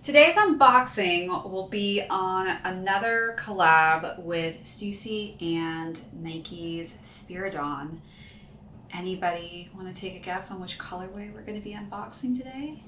Today's unboxing will be on another collab with Stussy and Nike's Spiridon. Anybody want to take a guess on which colorway we're going to be unboxing today?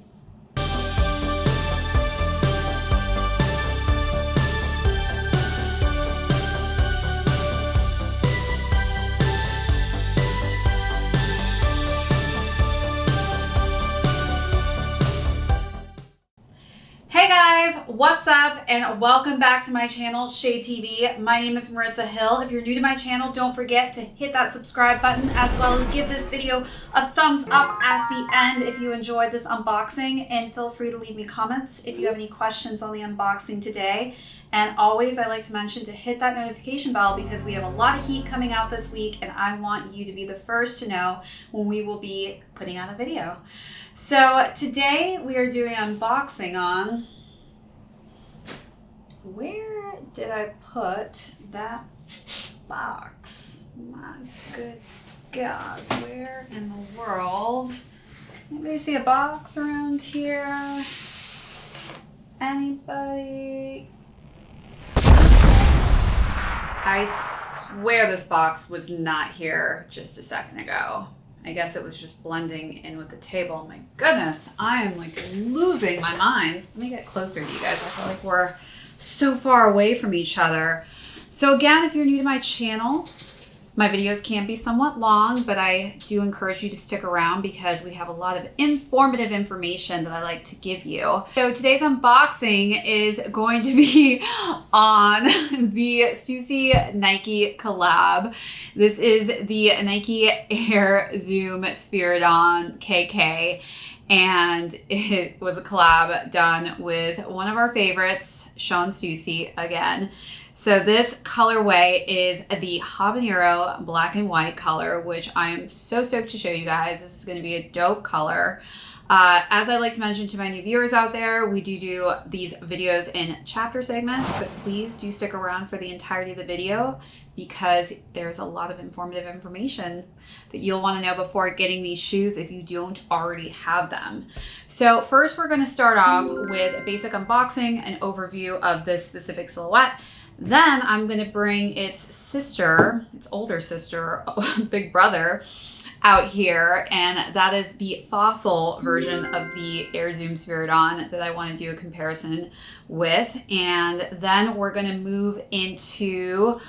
Hey guys, what's up and welcome back to my channel, ShadeTV. My name is Marissa Hill. If you're new to my channel, don't forget to hit that subscribe button as well as give this video a thumbs up at the end if you enjoyed this unboxing, and feel free to leave me comments if you have any questions on the unboxing today. And always, I like to mention to hit that notification bell because we have a lot of heat coming out this week and I want you to be the first to know when we will be putting out a video. So today we are doing unboxing on, where did I put that box? My good God, where in the world? Anybody see a box around here? Anybody? I swear this box was not here just a second ago. I guess it was just blending in with the table. My goodness, I am like losing my mind. Let me get closer to you guys. I feel like we're so far away from each other. So again, if you're new to my channel, my videos can be somewhat long, but I do encourage you to stick around because we have a lot of informative information that I like to give you. So today's unboxing is going to be on the Stussy Nike collab. This is the Nike Air Zoom Spiridon KK, and it was a collab done with one of our favorites, Stussy again. So this colorway is the habanero black and white color, which I am so stoked to show you guys. This is going to be a dope color. As I like to mention to my new viewers out there, we do these videos in chapter segments, but please do stick around for the entirety of the video because there's a lot of informative information that you'll want to know before getting these shoes if you don't already have them. So first we're going to start off with a basic unboxing and overview of this specific silhouette. Then I'm going to bring its sister, its older sister, big brother, out here, and that is the fossil version of the Air Zoom Spiridon that I want to do a comparison with. And then we're going to move into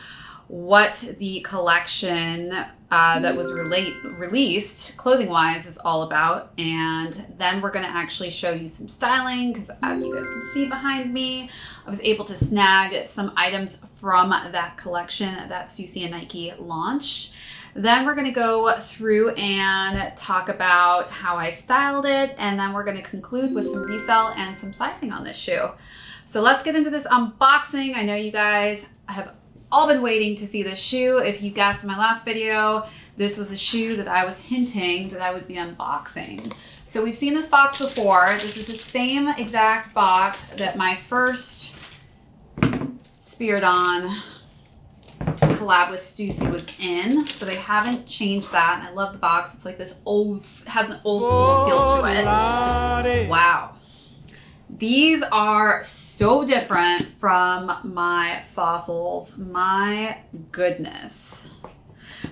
what the collection that was released clothing-wise is all about. And then we're going to actually show you some styling because, as you guys can see behind me, I was able to snag some items from that collection that Stussy and Nike launched. Then we're going to go through and talk about how I styled it, and then we're going to conclude with some resale and some sizing on this shoe. So let's get into this unboxing. I know you guys have all been waiting to see this shoe. If you guessed in my last video, this was a shoe that I was hinting that I would be unboxing. So we've seen this box before. This is the same exact box that my first Spiridon collab with Stussy was in. So they haven't changed that. And I love the box. It's like this old, has an old school feel to it. Wow. These are so different from my fossils. My goodness.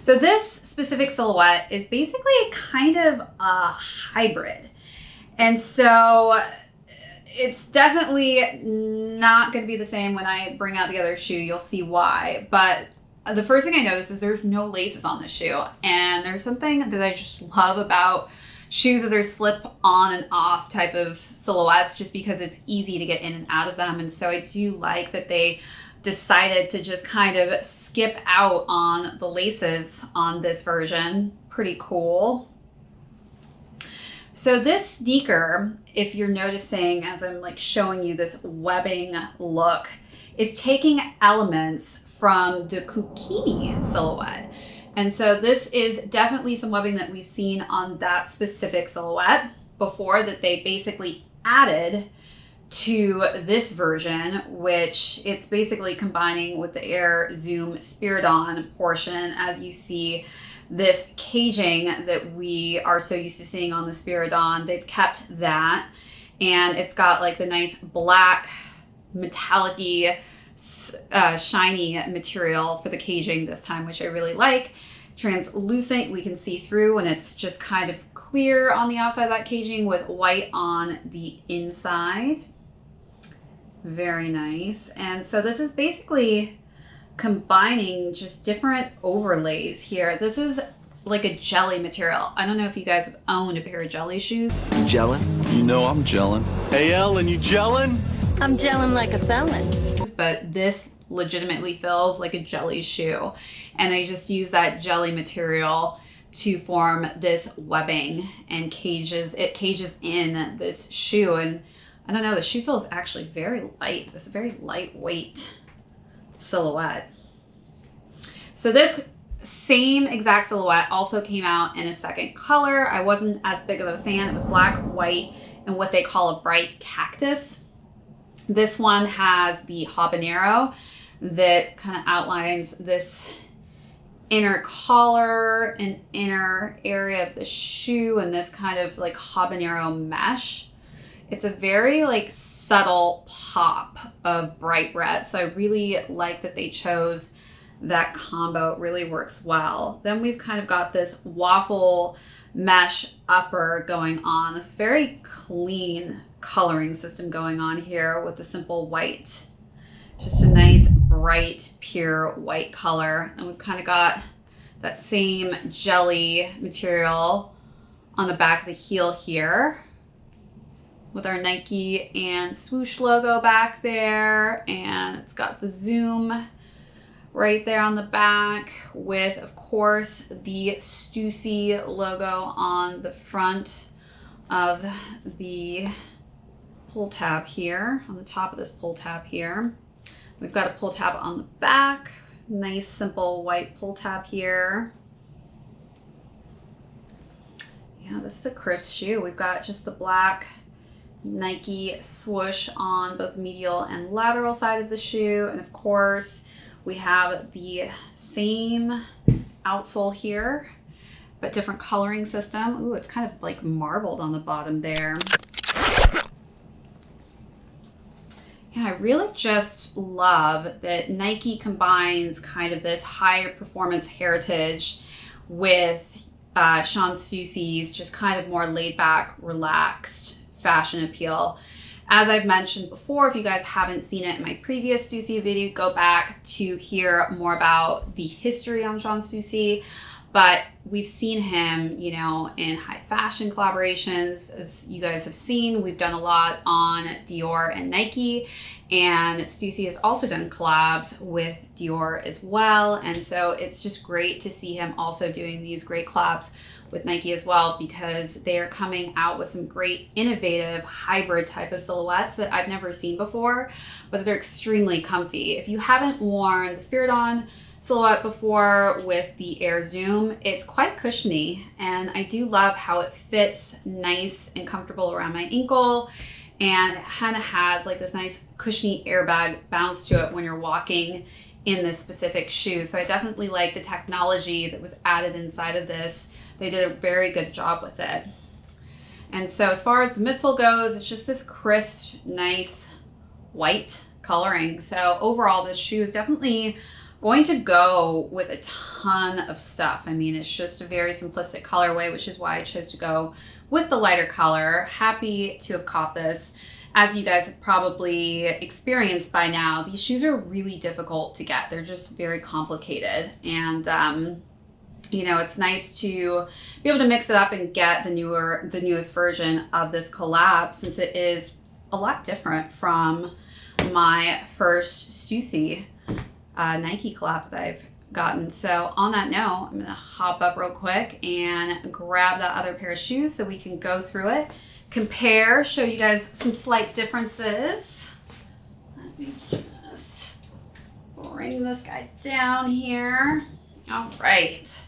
So this specific silhouette is basically kind of a hybrid. And so it's definitely not going to be the same when I bring out the other shoe. You'll see why. But the first thing I noticed is there's no laces on this shoe. And there's something that I just love about shoes that are slip on and off type of silhouettes, just because it's easy to get in and out of them. And so I do like that they decided to just kind of skip out on the laces on this version. Pretty cool. So this sneaker, if you're noticing as I'm like showing you this webbing look, is taking elements from the KUKINI silhouette. And so this is definitely some webbing that we've seen on that specific silhouette before that they basically added to this version, which it's basically combining with the Air Zoom Spiridon portion. As you see, this caging that we are so used to seeing on the Spiridon, they've kept that. And it's got like the nice black metallic-y shiny material for the caging this time, which I really like. Translucent, we can see through, and it's just kind of clear on the outside of that caging with white on the inside. Very nice. And so this is basically combining just different overlays here. This is like a jelly material. I don't know if you guys have owned a pair of jelly shoes. You gelling? You know I'm gelling. Hey Ellen, you gelling? I'm gelling like a felon. But this legitimately feels like a jelly shoe. And I just use that jelly material to form this webbing and it cages in this shoe. And I don't know, the shoe feels actually very light. This is a very lightweight silhouette. So this same exact silhouette also came out in a second color. I wasn't as big of a fan. It was black, white, and what they call a bright cactus. This one has the habanero that kind of outlines this inner collar and inner area of the shoe and this kind of like habanero mesh. It's a very like subtle pop of bright red. So I really like that they chose that combo. It really works well. Then we've kind of got this waffle mesh upper going on. This very clean coloring system going on here with the simple white. Just a nice bright pure white color. And we've kind of got that same jelly material on the back of the heel here with our Nike and swoosh logo back there, and it's got the Zoom right there on the back with, of course, the Stussy logo on the front of the pull tab here, on the top of this pull tab here. We've got a pull tab on the back, nice simple white pull tab here. Yeah, this is a crisp shoe. We've got just the black Nike swoosh on both medial and lateral side of the shoe. And of course, we have the same outsole here, but different coloring system. Ooh, it's kind of like marbled on the bottom there. Yeah, I really just love that Nike combines kind of this higher performance heritage with Sean Stussy's just kind of more laid back, relaxed fashion appeal. As I've mentioned before, if you guys haven't seen it in my previous Stussy video, go back to hear more about the history on Sean Stussy. But we've seen him, you know, in high fashion collaborations. As you guys have seen, we've done a lot on Dior and Nike. And Stussy has also done collabs with Dior as well. And so it's just great to see him also doing these great collabs with Nike as well, because they are coming out with some great innovative hybrid type of silhouettes that I've never seen before, but they're extremely comfy. If you haven't worn the Spiridon silhouette before with the Air Zoom, it's quite cushiony, and I do love how it fits nice and comfortable around my ankle, and it kind of has like this nice cushiony airbag bounce to it when you're walking in this specific shoe. So I definitely like the technology that was added inside of this. They did a very good job with it. And so as far as the midsole goes, it's just this crisp, nice white coloring. So overall, this shoe is definitely going to go with a ton of stuff. I mean, it's just a very simplistic colorway, which is why I chose to go with the lighter color. Happy to have caught this. As you guys have probably experienced by now, these shoes are really difficult to get. They're just very complicated. And you know, it's nice to be able to mix it up and get the newest version of this collab, since it is a lot different from my first Stussy Nike collab that I've gotten. So on that note, I'm gonna hop up real quick and grab that other pair of shoes so we can go through it, compare, show you guys some slight differences. Let me just bring this guy down here. All right.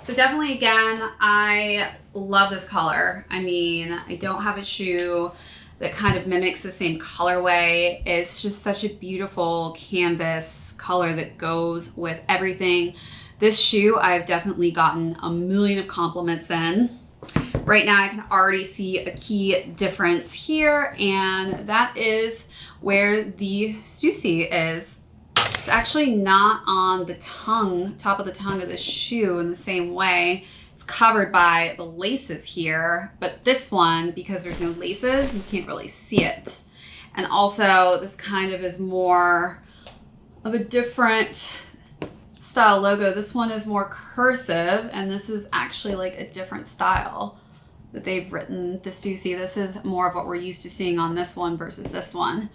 So definitely, again, I love this color. I mean, I don't have a shoe that kind of mimics the same colorway. It's just such a beautiful canvas color that goes with everything. This shoe, I've definitely gotten a million of compliments in. Right now I can already see a key difference here, and that is where the Stussy is. It's actually not on the tongue, top of the tongue of the shoe in the same way. It's covered by the laces here, but this one, because there's no laces, you can't really see it. And also this kind of is more of a different style logo. This one is more cursive, and this is actually like a different style that they've written the Stussy. This is more of what we're used to seeing on this one versus this one.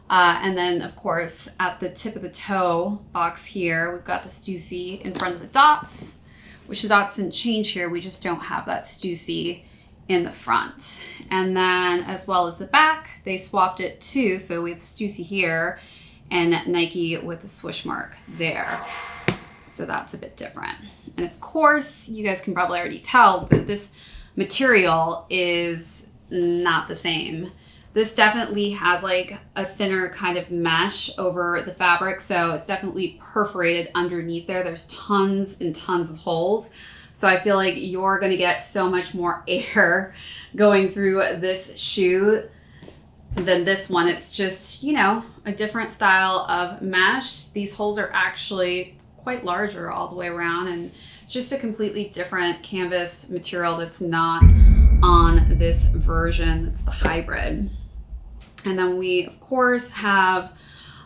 And then of course at the tip of the toe box here, we've got the Stussy in front of the dots, which the dots didn't change here. We just don't have that Stussy in the front. And then as well as the back, they swapped it too. So we have Stussy here and Nike with the swoosh mark there. So that's a bit different. And of course, you guys can probably already tell that this material is not the same. This definitely has like a thinner kind of mesh over the fabric. So it's definitely perforated underneath there. There's tons and tons of holes. So I feel like you're gonna get so much more air going through this shoe than this one. It's just, you know, a different style of mesh. These holes are actually quite larger all the way around, and just a completely different canvas material that's not on this version. It's the hybrid. And then we of course have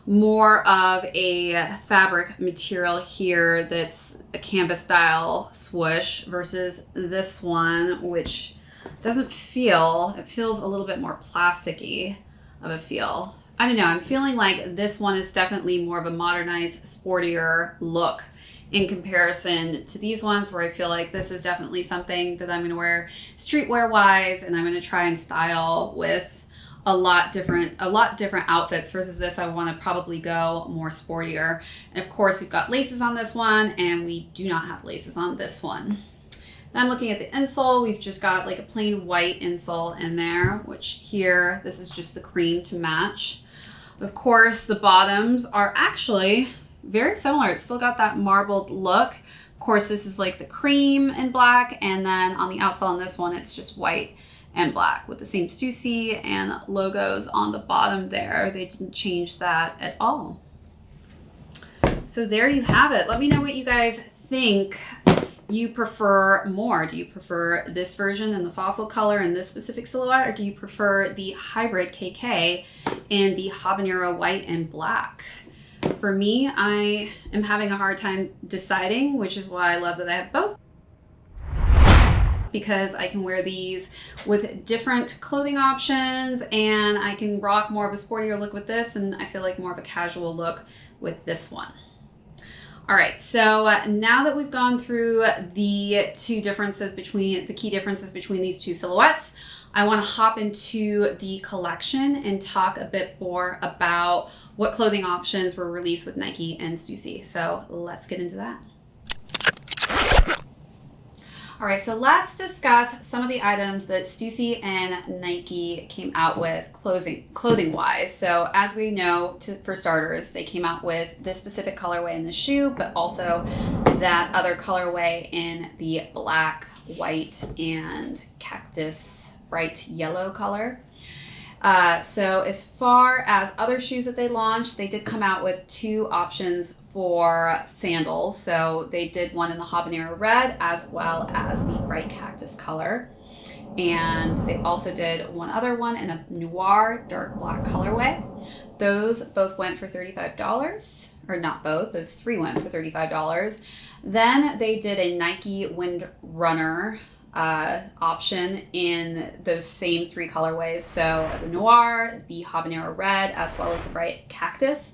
more of a fabric material here that's a canvas style swoosh versus this one, which doesn't feel, it feels a little bit more plasticky of a feel. I don't know, I'm feeling like this one is definitely more of a modernized, sportier look in comparison to these ones, where I feel like this is definitely something that I'm gonna wear streetwear wise, and I'm gonna try and style with a lot different outfits, versus this I want to probably go more sportier. And of course we've got laces on this one, and we do not have laces on this one. Then looking at the insole, we've just got like a plain white insole in there, which here, this is just the cream to match. Of course, the bottoms are actually very similar. It's still got that marbled look. Of course, this is like the cream and black, and then on the outsole on this one, it's just white and black with the same Stussy and logos on the bottom there. They didn't change that at all. So there you have it. Let me know what you guys think you prefer more. Do you prefer this version in the fossil color and this specific silhouette, or do you prefer the hybrid KK in the habanero white and black? For me, I am having a hard time deciding, which is why I love that I have both, because I can wear these with different clothing options, and I can rock more of a sportier look with this, and I feel like more of a casual look with this one. All right, so now that we've gone through the key differences between these two silhouettes, I want to hop into the collection and talk a bit more about what clothing options were released with Nike and Stussy. So let's get into that. All right, so let's discuss some of the items that Stussy and Nike came out with clothing-wise. So as we know, for starters, they came out with this specific colorway in the shoe, but also that other colorway in the black, white, and cactus bright yellow color. So as far as other shoes that they launched, they did come out with two options for sandals. So they did one in the habanero red as well as the bright cactus color. And they also did one other one in a noir dark black colorway. Those both went for $35, or not both, those three went for $35. Then they did a Nike Windrunner option in those same three colorways. So the noir, the habanero red, as well as the bright cactus.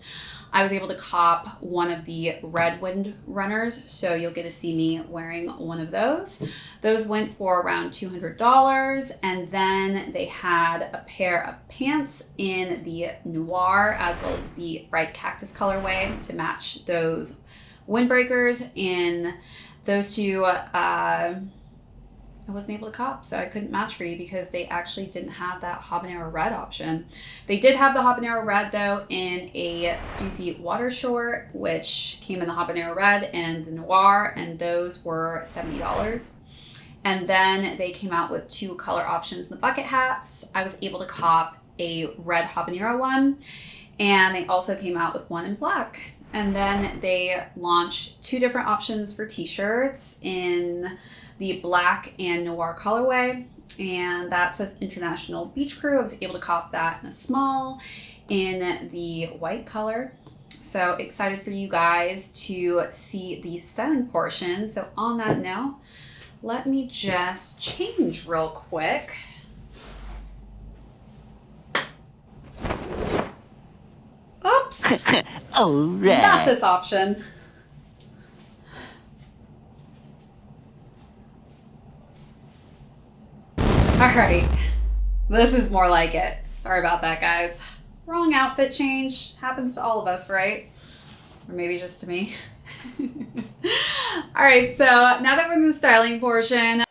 I was able to cop one of the red Windrunners, so you'll get to see me wearing one of those. Those went for around $200, and then they had a pair of pants in the noir as well as the bright cactus colorway to match those windbreakers. In those two, I wasn't able to cop, so I couldn't match for you because they actually didn't have that habanero red option. They did have the habanero red though in a Stussy water short, which came in the habanero red and the noir, and those were $70. And then they came out with 2 color options in the bucket hats. I was able to cop a red habanero one, and they also came out with one in black. And then they launched 2 different options for t-shirts in the black and noir colorway. And that says International Beach Crew. I was able to cop that in a small in the white color. So excited for you guys to see the styling portion. So on that note, let me just change real quick. Oops. All right. Not this option. All right. This is more like it. Sorry about that, guys. Wrong outfit change. Happens to all of us, right? Or maybe just to me. All right, so now that we're in the styling portion,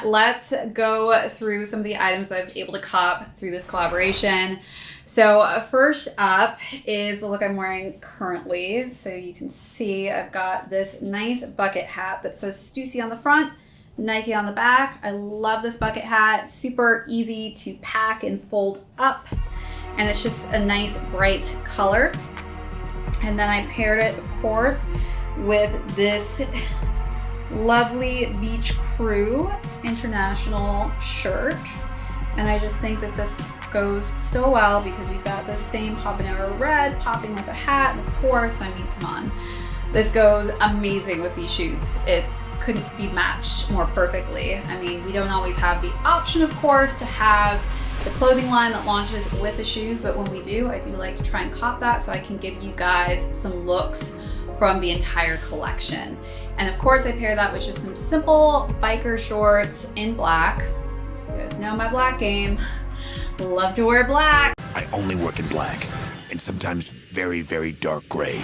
let's go through some of the items that I was able to cop through this collaboration. So first up is the look I'm wearing currently. So you can see I've got this nice bucket hat that says Stussy on the front, Nike on the back. I love this bucket hat. Super easy to pack and fold up. And it's just a nice bright color. And then I paired it, of course, with this lovely Beach Crew International shirt. And I just think that this goes so well because we've got the same habanero red popping with a hat. And of course, I mean, come on, this goes amazing with these shoes. It couldn't be matched more perfectly. I mean, we don't always have the option, of course, to have the clothing line that launches with the shoes, but when we do, I do like to try and cop that so I can give you guys some looks from the entire collection. And of course, I pair that with just some simple biker shorts in black. You guys know my black game. Love to wear black. I only work in black, and sometimes very, very dark gray.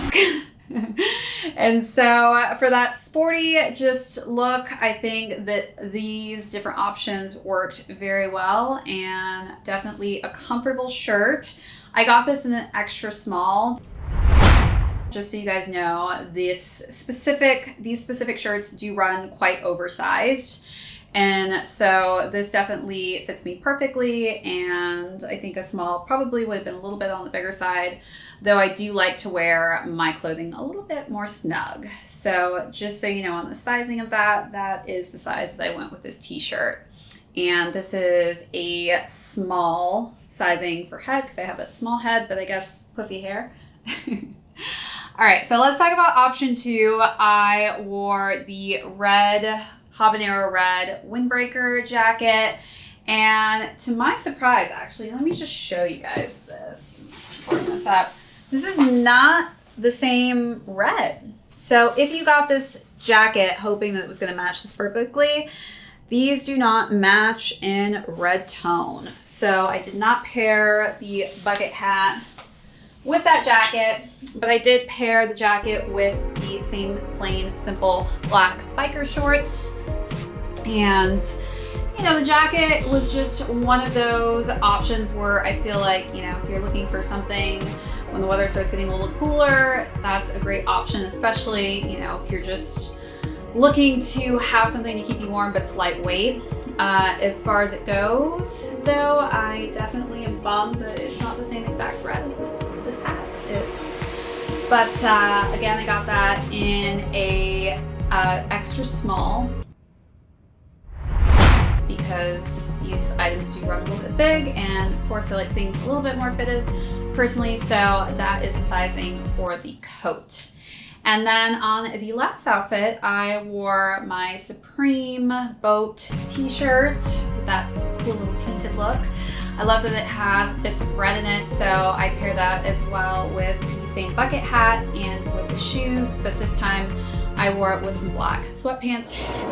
And so for that sporty just look, I think that these different options worked very well, and definitely a comfortable shirt. I got this in an extra small. Just so you guys know, these specific shirts do run quite oversized. And so this definitely fits me perfectly, and I think a small probably would have been a little bit on the bigger side, though I do like to wear my clothing a little bit more snug. So just so you know on the sizing of that, that is the size that I went with this t-shirt. And this is a small sizing for head because I have a small head, but I guess puffy hair. All right, so let's talk about option 2. I wore the red habanero red windbreaker jacket, and to my surprise, actually, let me just show you guys this. Pouring this up. This is not the same red. So if you got this jacket hoping that it was going to match this perfectly, these do not match in red tone. So I did not pair the bucket hat with that jacket, but I did pair the jacket with the same plain, simple black biker shorts. And, you know, the jacket was just one of those options where I feel like, you know, if you're looking for something when the weather starts getting a little cooler, that's a great option, especially, you know, if you're just looking to have something to keep you warm but it's lightweight. As far as it goes, though, I definitely am bummed that it's not the same exact red as this hat is. But again, I got that in a extra small because these items do run a little bit big, and of course I like things a little bit more fitted personally, so that is the sizing for the coat. And then on the last outfit, I wore my Supreme boat t-shirt with that cool little painted look. I love that it has bits of red in it, so I pair that as well with the same bucket hat and with the shoes, but this time I wore it with some black sweatpants.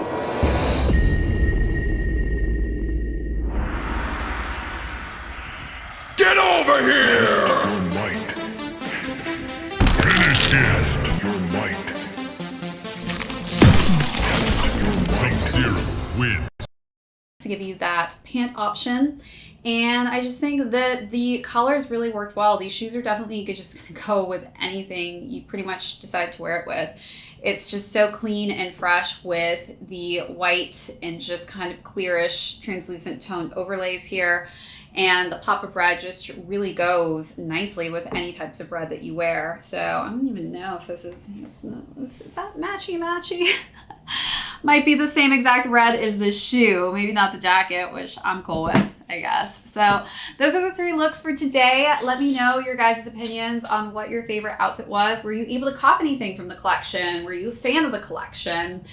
Get over here! Your might. Finish him! Your might. Sub-Zero wins. To give you that pant option, and I just think that the colors really worked well. These shoes are definitely just gonna go with anything you pretty much decide to wear it with. It's just so clean and fresh with the white and just kind of clearish translucent toned overlays here. And the pop of red just really goes nicely with any types of red that you wear. So I don't even know if this is that matchy? Might be the same exact red as the shoe, maybe not the jacket, which I'm cool with, I guess. So those are the 3 looks for today. Let me know your guys' opinions on what your favorite outfit was. Were you able to cop anything from the collection? Were you a fan of the collection?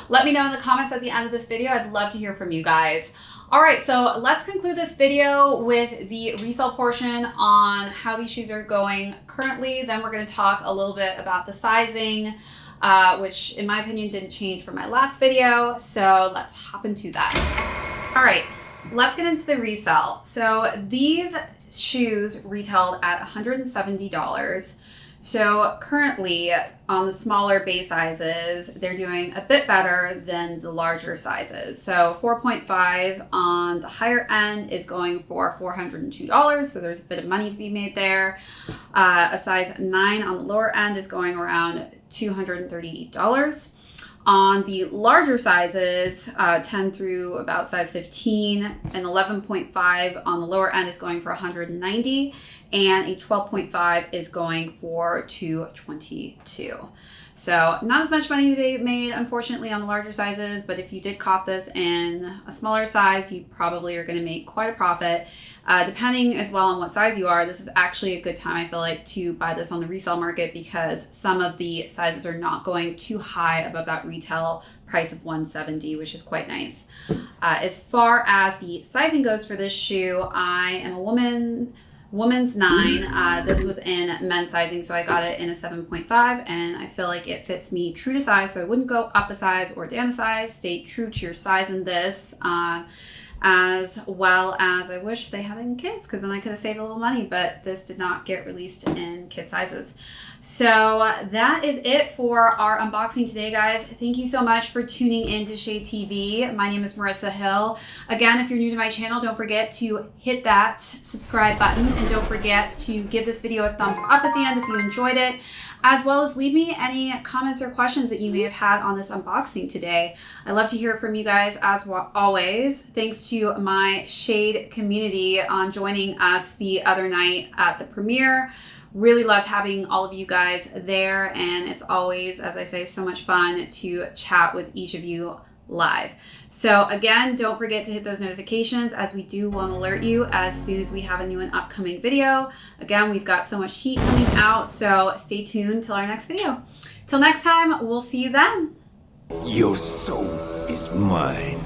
Let me know in the comments at the end of this video. I'd love to hear from you guys. All right, so let's conclude this video with the resale portion on how these shoes are going currently. Then we're going to talk a little bit about the sizing, which in my opinion didn't change from my last video. So let's hop into that. All right, let's get into the resale. So these shoes retailed at $170. So currently on the smaller base sizes, they're doing a bit better than the larger sizes. So 4.5 on the higher end is going for $402. So there's a bit of money to be made there. A size 9 on the lower end is going around $238. On the larger sizes, 10 through about size 15, an 11.5 on the lower end is going for $190, and a 12.5 is going for $222. So not as much money to be made, unfortunately, on the larger sizes, but if you did cop this in a smaller size, you probably are going to make quite a profit. Depending as well on what size you are, this is actually a good time, I feel like, to buy this on the resale market because some of the sizes are not going too high above that retail price of $170, which is quite nice. As far as the sizing goes for this shoe, I am a woman's 9. This was in men's sizing, so I got it in a 7.5, and I feel like it fits me true to size, so I wouldn't go up a size or down a size. Stay true to your size in this, as well as I wish they had it in kids, because then I could have saved a little money, but this did not get released in kid sizes. So that is it for our unboxing today, guys. Thank you so much for tuning in to ShadeTV. My name is Marissa Hill. Again, if you're new to my channel, don't forget to hit that subscribe button, and don't forget to give this video a thumbs up at the end if you enjoyed it, as well as leave me any comments or questions that you may have had on this unboxing today. I love to hear from you guys as always. Thanks to my Shade community on joining us the other night at the premiere. Really loved having all of you guys there, and it's always, as I say, so much fun to chat with each of you live. So again, don't forget to hit those notifications, as we do want to alert you as soon as we have a new and upcoming video. Again, we've got so much heat coming out, so stay tuned till our next video. Till next time, we'll see you then. Your soul is mine.